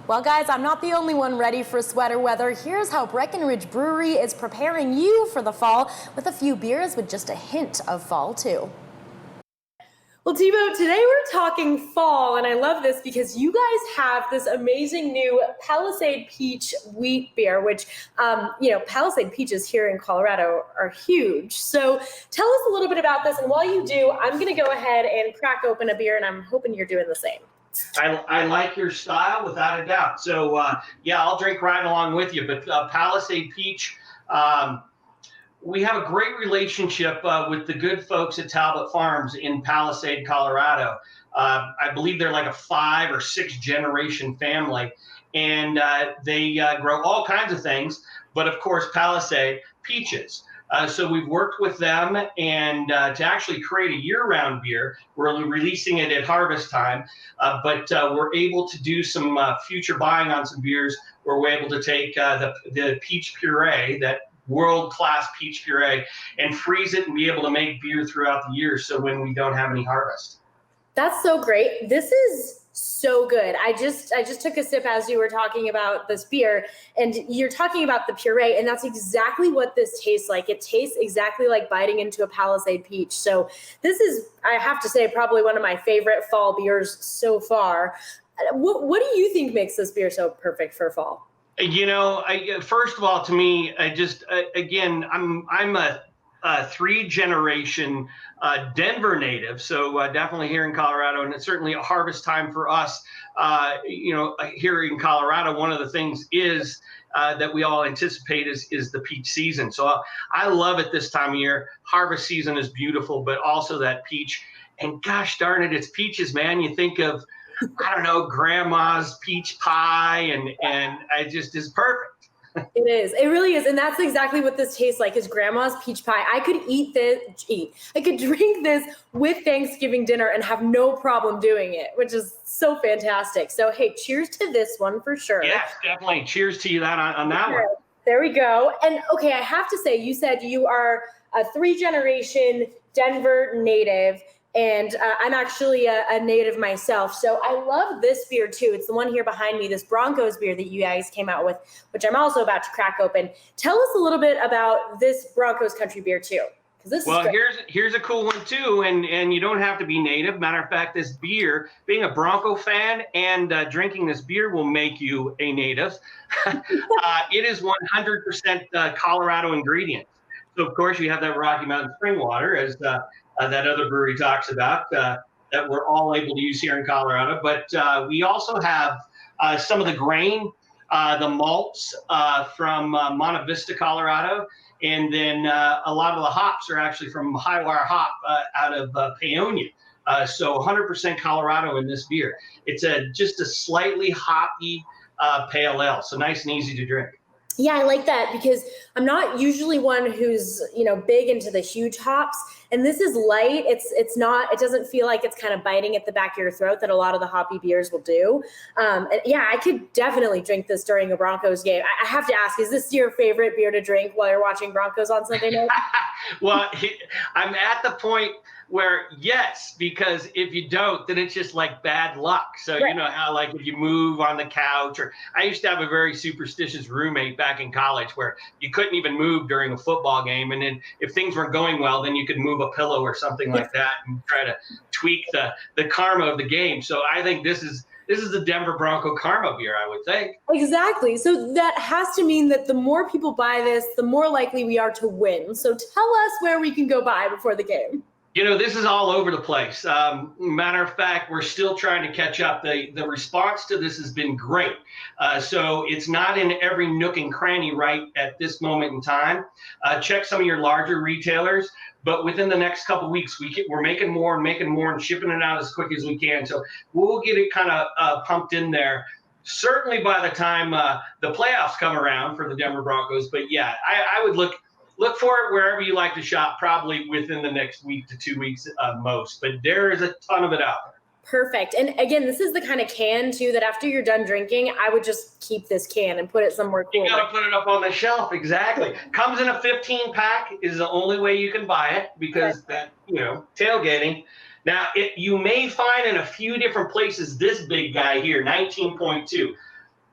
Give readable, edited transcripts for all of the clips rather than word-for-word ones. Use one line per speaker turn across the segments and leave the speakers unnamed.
Well, guys, I'm not the only one ready for sweater weather. Here's how Breckenridge Brewery is preparing you for the fall with a few beers with just a hint of fall, too. Well, Tebow, today we're talking fall, and I love this because you guys have this amazing new Palisade Peach wheat beer, which, Palisade peaches here in Colorado are huge. So tell us a little bit about this, and while you do, I'm going to go ahead and crack open a beer, and I'm hoping you're doing the same.
I like your style without a doubt. So, I'll drink right along with you. But Palisade Peach, we have a great relationship with the good folks at Talbot Farms in Palisade, Colorado. I believe they're like a 5 or 6 generation family, and they grow all kinds of things, but of course, Palisade peaches. So we've worked with them and to actually create a year-round beer. We're releasing it at harvest time, but we're able to do some future buying on some beers where we're able to take the peach puree, that world-class peach puree, and freeze it and be able to make beer throughout the year, so when we don't have any harvest.
That's so great. This is so good. I just took a sip as you were talking about this beer, and you're talking about the puree, and that's exactly what this tastes like. It tastes exactly like biting into a Palisade peach. So this is, I have to say, probably one of my favorite fall beers so far. What do you think makes this beer so perfect for fall?
First of all, to me, I'm a 3-generation Denver native, so definitely here in Colorado, and it's certainly a harvest time for us. Here in Colorado, one of the things is that we all anticipate is the peach season. So I love it this time of year. Harvest season is beautiful, but also that peach. And gosh darn it, it's peaches, man. You think of, I don't know, grandma's peach pie, and it just is perfect.
It is. It really is. And that's exactly what this tastes like, is grandma's peach pie. I could I could drink this with Thanksgiving dinner and have no problem doing it, which is so fantastic. So, hey, cheers to this one for sure.
Yes, definitely. Cheers to you on that one.
There we go. And okay, I have to say, you said you are a 3-generation Denver native. And I'm actually a native myself. So I love this beer too. It's the one here behind me, this Broncos beer that you guys came out with, which I'm also about to crack open. Tell us a little bit about this Broncos country beer too.
Well, here's a cool one too, and you don't have to be native. Matter of fact, this beer, being a Bronco fan and drinking this beer will make you a native. It is 100% Colorado ingredients. So of course you have that Rocky Mountain spring water, as that other brewery talks about, that we're all able to use here in Colorado. But we also have some of the grain, the malts from Monte Vista, Colorado. And then a lot of the hops are actually from Highwire Hop out of Paonia. So 100% Colorado in this beer. It's just a slightly hoppy pale ale, so nice and easy to drink.
Yeah, I like that because I'm not usually one who's, big into the huge hops. And this is light. It doesn't feel like it's kind of biting at the back of your throat that a lot of the hoppy beers will do. I could definitely drink this during a Broncos game. I have to ask, is this your favorite beer to drink while you're watching Broncos on Sunday night?
Well, I'm at the point where yes, because if you don't, then it's just like bad luck. So right. You know how, like, if you move on the couch, or I used to have a very superstitious roommate back in college where you couldn't even move during a football game. And then if things weren't going well, then you could move a pillow or something like that and try to tweak the karma of the game. So I think this is the Denver Bronco karma beer, I would think.
Exactly. So that has to mean that the more people buy this, the more likely we are to win. So tell us where we can go buy before the game.
This is all over the place. Matter of fact, we're still trying to catch up. The response to this has been great. So it's not in every nook and cranny right at this moment in time. Check some of your larger retailers, but within the next couple of weeks, we're making more and shipping it out as quick as we can. So we'll get it kind of pumped in there. Certainly by the time the playoffs come around for the Denver Broncos. But yeah, I would look for it wherever you like to shop, probably within the next week to 2 weeks most. But there is a ton of it out there.
Perfect. And again, this is the kind of can, too, that after you're done drinking, I would just keep this can and put it somewhere cool.
You got to put it up on the shelf. Exactly. Comes in a 15-pack is the only way you can buy it because that, tailgating. Now, you may find in a few different places this big guy here, 19.2.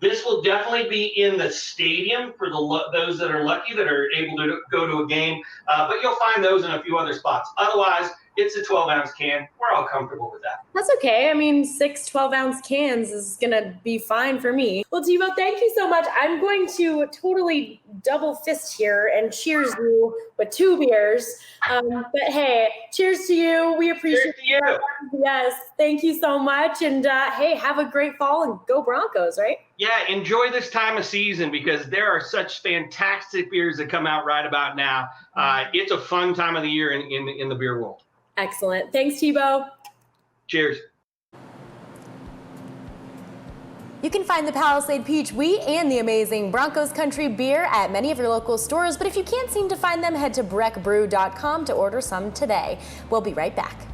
This will definitely be in the stadium for those that are lucky that are able to go to a game, but you'll find those in a few other spots. Otherwise, it's a 12-ounce can. We're all comfortable with that.
That's okay. I mean, 6 12-ounce cans is going to be fine for me. Well, Tebow, thank you so much. I'm going to totally double fist here and cheers you with 2 beers. But hey, cheers to you. We appreciate
Cheers to you.
Yes, thank you so much. And hey, have a great fall and go Broncos, right?
Yeah, enjoy this time of season because there are such fantastic beers that come out right about now. It's a fun time of the year in the beer world.
Excellent. Thanks, Tebow.
Cheers.
You can find the Palisade Peach Wheat and the amazing Broncos Country Beer at many of your local stores, but if you can't seem to find them, head to breckbrew.com to order some today. We'll be right back.